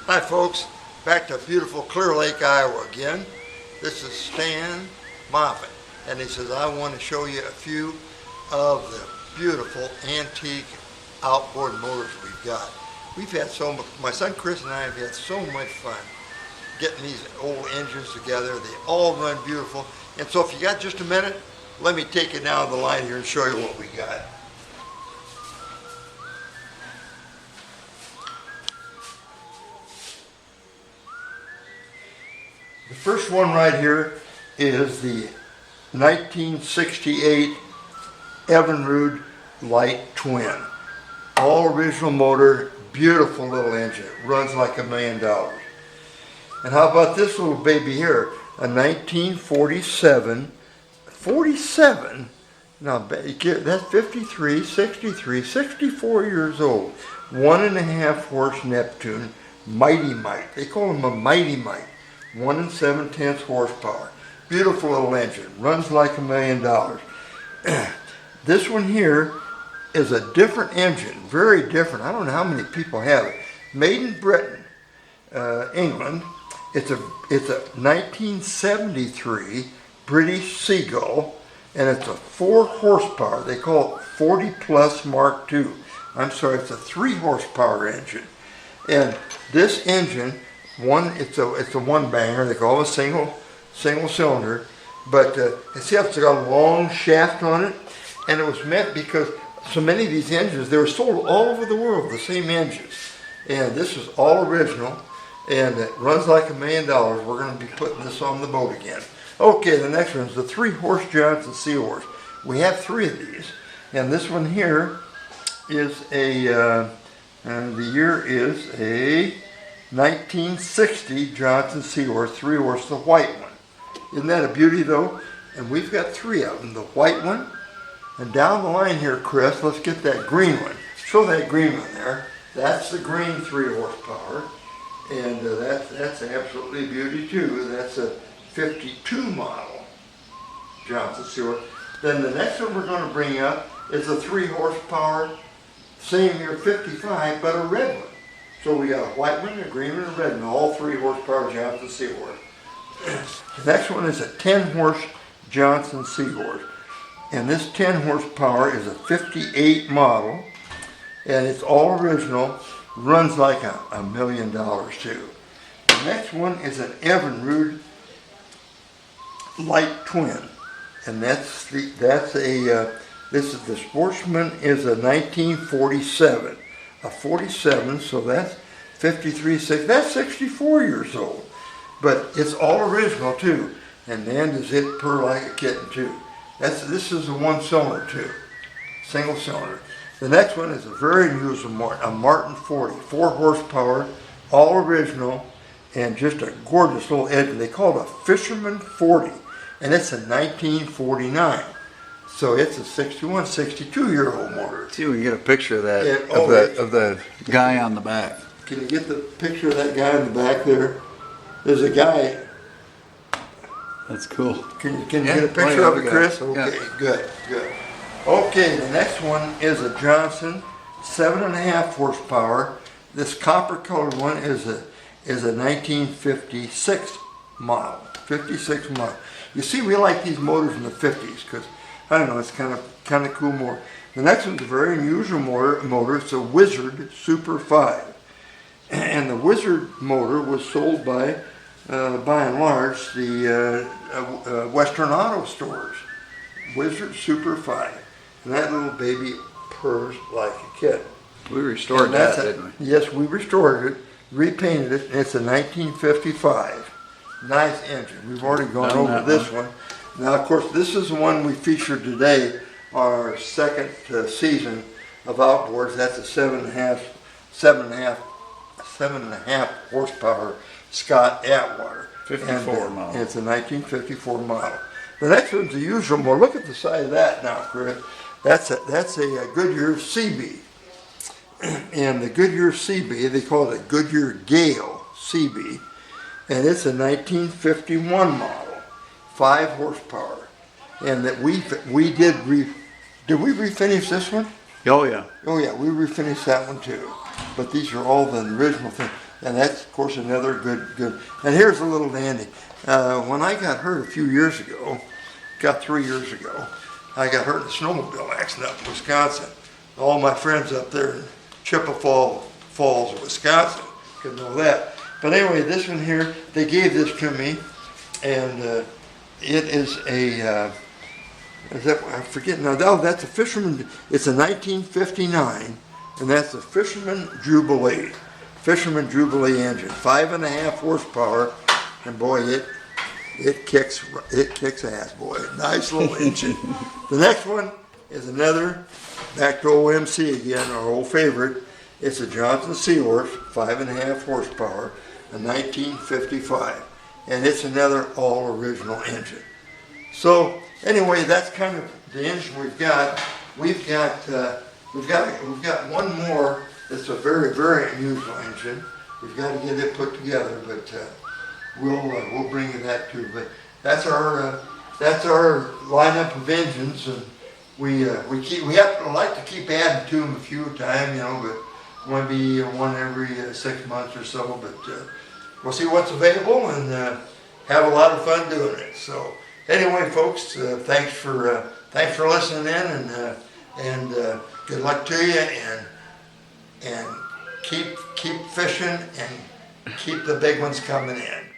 Hi folks, back to beautiful Clear Lake, Iowa again. This is Stan Moffett, and he says, I want to show you a few of the beautiful antique outboard motors we've got. We've had my son Chris and I have had so much fun getting these old engines together. They all run beautiful. And so if you got just a minute, let me take you down the line here and show you what we got. The first one right here is the 1968 Evinrude Light Twin. All original motor, beautiful little engine. It runs like $1 million. And how about this little baby here? A 1947, now that's 53, 63, 64 years old. 1.5 horse Neptune, Mighty Mite. They call them a Mighty Mite. 1 7/10 horsepower. Beautiful little engine. Runs like $1 million. This one here is a different engine. Very different. I don't know how many people have it. Made in Britain, England. It's a 1973 British Seagull, and it's a 4 horsepower. They call it 40 Plus Mark II. I'm sorry, it's a 3 horsepower engine. And this engine, it's a one banger. They call it a single cylinder, but it's got a long shaft on it, and it was meant because so many of these engines, they were sold all over the world, the same engines, and this is all original, and it runs like $1 million. We're going to be putting this on the boat again. Okay, the next one is the 3 horse Johnson Seahorse. We have 3 of these, and this one here is the year is a 1960 Johnson Seahorse 3 horse, the white one. Isn't that a beauty though? And we've got 3 of them. The white one, and down the line here, Chris, let's get that green one. Show that green one there. That's the green 3 horsepower, and that's absolutely a beauty too. That's a 52 model Johnson Seahorse. Then the next one we're going to bring up is a 3 horsepower, same year 55, but a red one. So we got a white one, a green one, and a red one, all 3 horsepower Johnson Seahorse. The next one is a 10 horse Johnson Seahorse. And this 10 horsepower is a 58 model, and it's all original, runs like $1 million too. The next one is an Evinrude Light Twin, and this is the Sportsman is a 1947. A 47, so that's 53, 6, that's 64 years old. But it's all original too. And man, does it purr like a kitten too. This is a 1 cylinder too. Single cylinder. The next one is a very unusual Martin, a Martin 40, 4 horsepower, all original, and just a gorgeous little engine. They call it a Fisherman 40, and it's a 1949. So it's a 61, 62-year-old motor. See, we can get a picture of that, Yeah, of the guy on the back. Can you get the picture of that guy in the back there? There's a guy. That's cool. Can you get a picture of it, Chris? Okay, good. Okay, the next one is a Johnson 7.5 horsepower. This copper colored one is a 1956 model. 56 model. You see, we like these motors in the 50s because I don't know, it's kind of cool motor. The next one's a very unusual motor. It's a Wizard Super 5. And the Wizard motor was sold by and large, the Western Auto stores. Wizard Super 5. And that little baby purrs like a kitten. We restored that, didn't we? Yes, we restored it, repainted it, and it's a 1955. Nice engine. We've already gone over this one. Now, of course, this is the one we featured today, our second season of Outboards. That's a 7.5 horsepower Scott Atwater. 54 model. And it's a 1954 model. The next one's a usual model. Look at the size of that now, Chris. That's a Goodyear CB. And the Goodyear CB, they call it a Goodyear Gale CB. And it's a 1951 model. 5 horsepower, and that we did we refinish this one? Oh yeah. Oh yeah, we refinished that one too. But these are all the original things. And that's, of course, another good. And here's a little dandy. When I got hurt a few years ago, got 3 years ago, I got hurt in a snowmobile accident up in Wisconsin. All my friends up there in Chippewa Falls, Wisconsin, could know that. But anyway, this one here, they gave this to me, and it is a, I forget now, oh, that's a Fisherman, it's a 1959, and that's a Fisherman Jubilee. Fisherman Jubilee engine, 5.5 horsepower, and boy, it kicks ass, boy. Nice little engine. The next one is another, back to OMC again, our old favorite. It's a Johnson Seahorse, 5.5 horsepower, a 1955, and it's another all original engine. So anyway, that's kind of the engine we've got. We've got one more. It's a very, very unusual engine. We've got to get it put together, but we'll bring you that too. But that's our lineup of engines, and we have to like to keep adding to them a few at a time, but maybe one every 6 months or so. But we'll see what's available and have a lot of fun doing it. So anyway, folks, thanks for listening in, and good luck to you, and keep fishing and keep the big ones coming in.